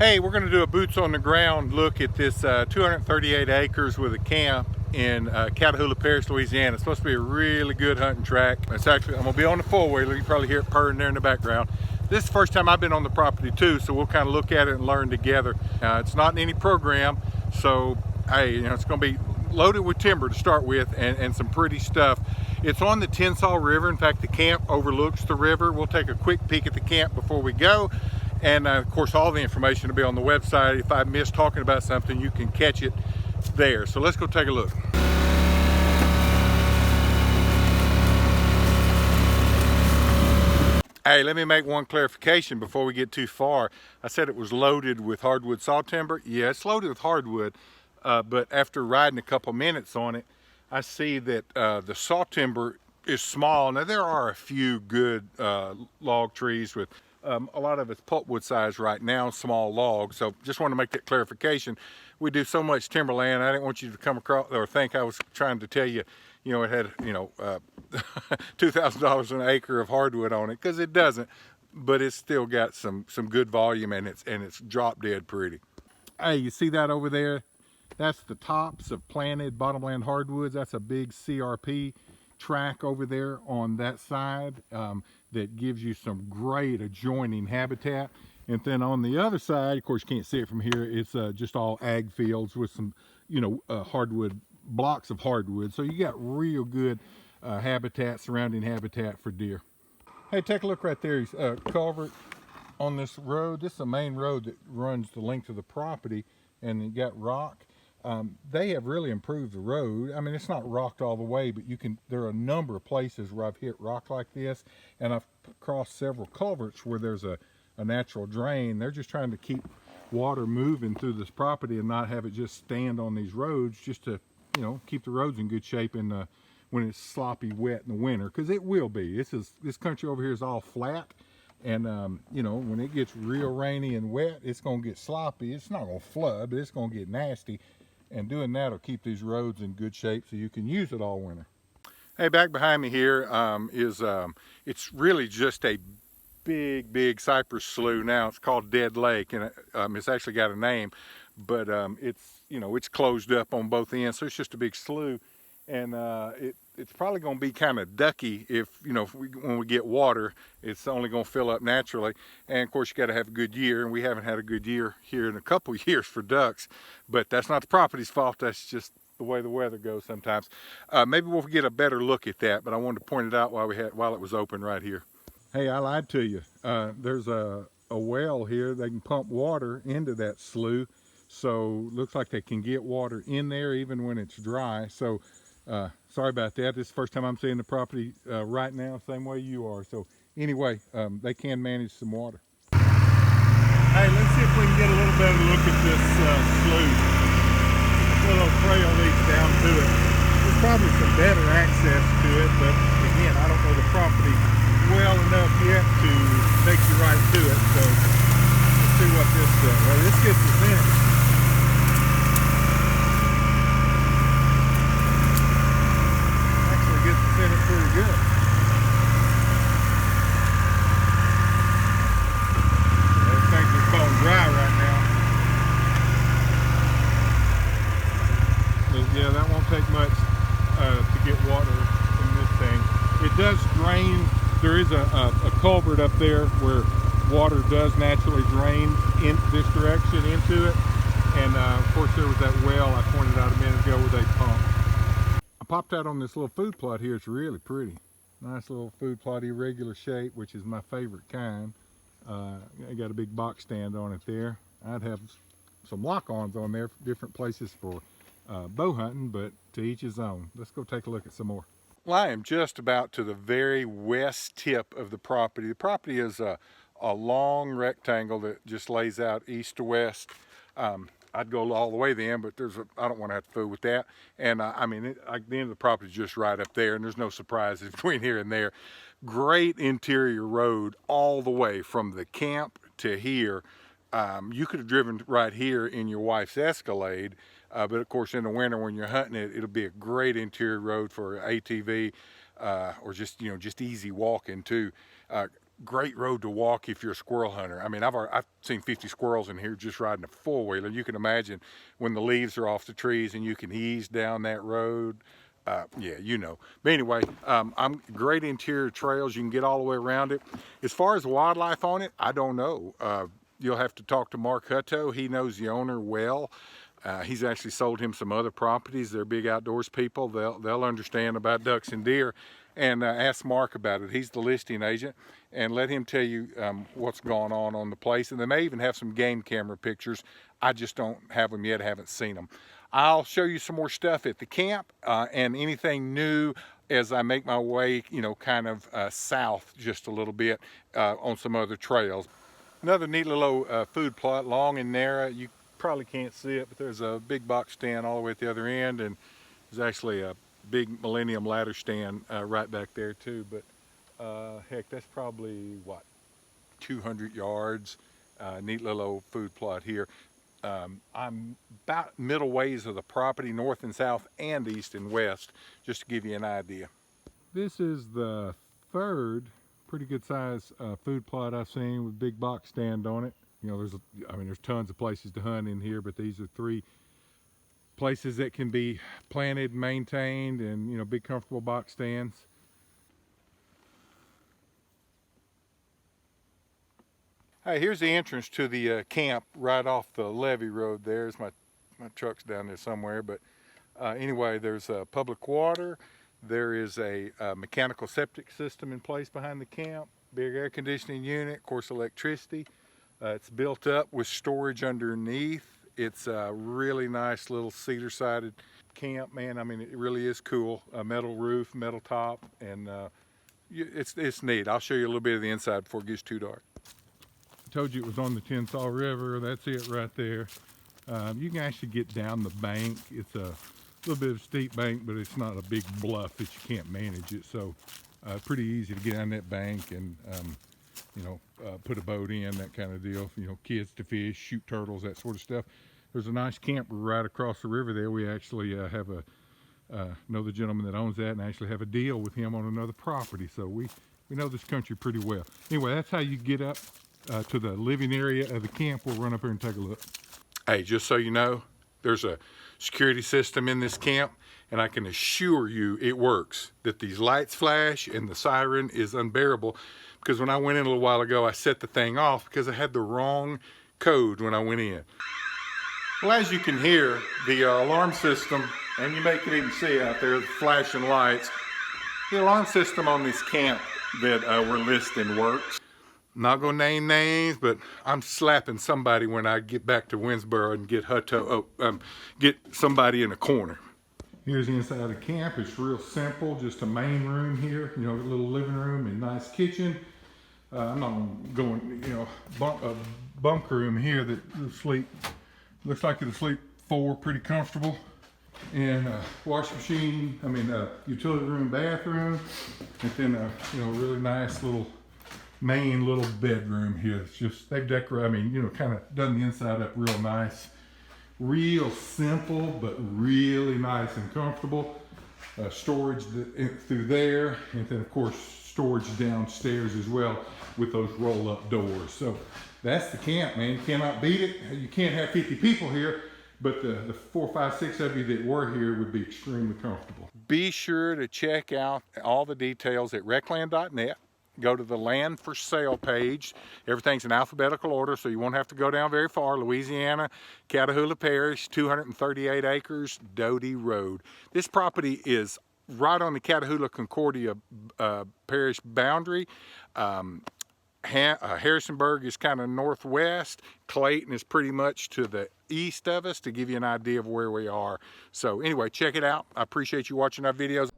Hey, we're going to do a boots on the ground look at this 238 acres with a camp in Catahoula Parish, Louisiana. It's supposed to be a really good hunting track. It's actually, I'm going to be on the four-wheeler. You can probably hear it purring there in the background. This is the first time I've been on the property too, so we'll kind of look at it and learn together. It's not in any program, so hey, it's going to be loaded with timber to start with and some pretty stuff. It's on the Tensas River. In fact, the camp overlooks the river. We'll take a quick peek at the camp before we go. And of course, all the information will be on the website. If I miss talking about something, you can catch it there. So let's go take a look. Hey, let me make one clarification before we get too far. I said it was loaded with hardwood saw timber. Yeah, it's loaded with hardwood, but after riding a couple minutes on it, I see that the saw timber is small. Now, there are a few good log trees with a lot of it's pulpwood size right now, small logs. So just want to make that clarification. We do so much timberland. I didn't want you to come across or think I was trying to tell you, it had, $2,000 an acre of hardwood on it, because it doesn't. But it's still got some good volume, and it's drop dead pretty. Hey, you see that over there? That's the tops of planted bottomland hardwoods. That's a big CRP track over there on that side that gives you some great adjoining habitat. And then on the other side, of course you can't see it from here, it's just all ag fields with some hardwood, blocks of hardwood. So you got real good surrounding habitat for deer. Hey, take a look right there. Culvert on this road. This is a main road that runs the length of the property, and you got rock. They have really improved the road. I mean, it's not rocked all the way, but there are a number of places where I've hit rock like this, and I've crossed several culverts where there's a natural drain. They're just trying to keep water moving through this property and not have it just stand on these roads, just to, keep the roads in good shape when it's sloppy wet in the winter, because it will be. This country over here is all flat. And, when it gets real rainy and wet, it's going to get sloppy. It's not going to flood, but it's going to get nasty. And doing that will keep these roads in good shape so you can use it all winter. Hey, back behind me here it's really just a big cypress slough now. It's called Dead Lake, and it's actually got a name, but it's closed up on both ends, so it's just a big slough. And it's probably going to be kind of ducky when we get water. It's only going to fill up naturally. And of course, you got to have a good year, and we haven't had a good year here in a couple of years for ducks. But that's not the property's fault. That's just the way the weather goes sometimes. Maybe we'll get a better look at that, but I wanted to point it out while it was open right here. Hey, I lied to you. There's a well here. They can pump water into that slough, so looks like they can get water in there even when it's dry. So sorry about that. This is the first time I'm seeing the property right now, same way you are. So anyway, they can manage some water. Hey, let's see if we can get a little better look at this slough. A little trail leads down to it. There's probably some better access to it, but again, I don't know the property well enough yet to take you right to it. So let's see what this gets us in. Gets us in it pretty good. Everything's just bone dry right now. But yeah, that won't take much to get water in this thing. It does drain. There is a culvert up there where water does naturally drain in this direction into it. And of course there was that well I pointed out a minute ago where they pump. I popped out on this little food plot here. It's really pretty. Nice little food plot, irregular shape, which is my favorite kind. I got a big box stand on it there. I'd have some lock-ons on there, different places for bow hunting, but to each his own. Let's go take a look at some more. Well, I am just about to the very west tip of the property. The property is a long rectangle that just lays out east to west. I'd go all the way then, but I don't want to have to fool with that. And the end of the property is just right up there, and there's no surprises between here and there. Great interior road all the way from the camp to here. You could have driven right here in your wife's Escalade, but of course in the winter when you're hunting it, it'll be a great interior road for ATV or just easy walking too. great road to walk if you're a squirrel hunter. I mean, I've seen 50 squirrels in here just riding a four-wheeler. You can imagine when the leaves are off the trees and you can ease down that road. Yeah, you know. But anyway, I'm great interior trails. You can get all the way around it. As far as wildlife on it, I don't know. You'll have to talk to Mark Hutto. He knows the owner well. He's actually sold him some other properties. They're big outdoors people. They'll understand about ducks and deer. And ask Mark about it. He's the listing agent, and let him tell you what's going on the place. And they may even have some game camera pictures. I just don't have them yet. I haven't seen them. I'll show you some more stuff at the camp and anything new as I make my way, you know, kind of south just a little bit on some other trails. Another neat little food plot, long and narrow. You probably can't see it, but there's a big box stand all the way at the other end, and there's actually a big Millennium ladder stand right back there too. But heck, that's probably what, 200 yards. Neat little old food plot here. I'm about middle ways of the property, north and south and east and west, just to give you an idea. This is the third pretty good size food plot I've seen with big box stand on it. You know, there's tons of places to hunt in here, but these are 3 places that can be planted, maintained, and, you know, big comfortable box stands. Hey, here's the entrance to the camp right off the levee road. There's my truck's down there somewhere, but anyway, there's public water. There is a mechanical septic system in place behind the camp, big air conditioning unit, of course electricity. It's built up with storage underneath. It's a really nice little cedar-sided camp, man. I mean, it really is cool. A metal roof, metal top, and it's neat. I'll show you a little bit of the inside before it gets too dark. Told you it was on the Tensas River. That's it right there. You can actually get down the bank. It's a little bit of a steep bank, but it's not a big bluff that you can't manage it. So pretty easy to get on that bank and you know, put a boat in, that kind of deal. You know, kids to fish, shoot turtles, that sort of stuff. There's a nice camper right across the river there. We actually have know the gentleman that owns that, and actually have a deal with him on another property. So we know this country pretty well. Anyway, that's how you get up to the living area of the camp. We'll run up here and take a look. Hey, just so you know, there's a security system in this camp, and I can assure you it works. That these lights flash and the siren is unbearable, because when I went in a little while ago, I set the thing off because I had the wrong code when I went in. Well, as you can hear, the alarm system, and you may can even see out there the flashing lights, the alarm system on this camp that we're listing works. Not gonna name names, but I'm slapping somebody when I get back to Winsboro and get get somebody in a corner. Here's the inside of the camp. It's real simple, just a main room here, you know, a little living room and nice kitchen. I'm not going, you know, a bunk room here that sleep, looks like it'll sleep 4 pretty comfortable. And washing machine, utility room, bathroom, and then a, you know, really nice little main little bedroom here. It's just, they've decorated, you know, kind of done the inside up real nice. Real simple, but really nice and comfortable. Storage through there, and then of course storage downstairs as well with those roll-up doors. So that's the camp, man. You cannot beat it. You can't have 50 people here, but the 4, 5, 6 of you that were here would be extremely comfortable. Be sure to check out all the details at RecLand.net. Go to the land for sale page. Everything's in alphabetical order, so you won't have to go down very far. Louisiana, Catahoula Parish, 238 acres, Doty Road. This property is right on the Catahoula Concordia Parish boundary. Harrisonburg is kind of northwest. Clayton is pretty much to the east of us, to give you an idea of where we are. So anyway, check it out. I appreciate you watching our videos.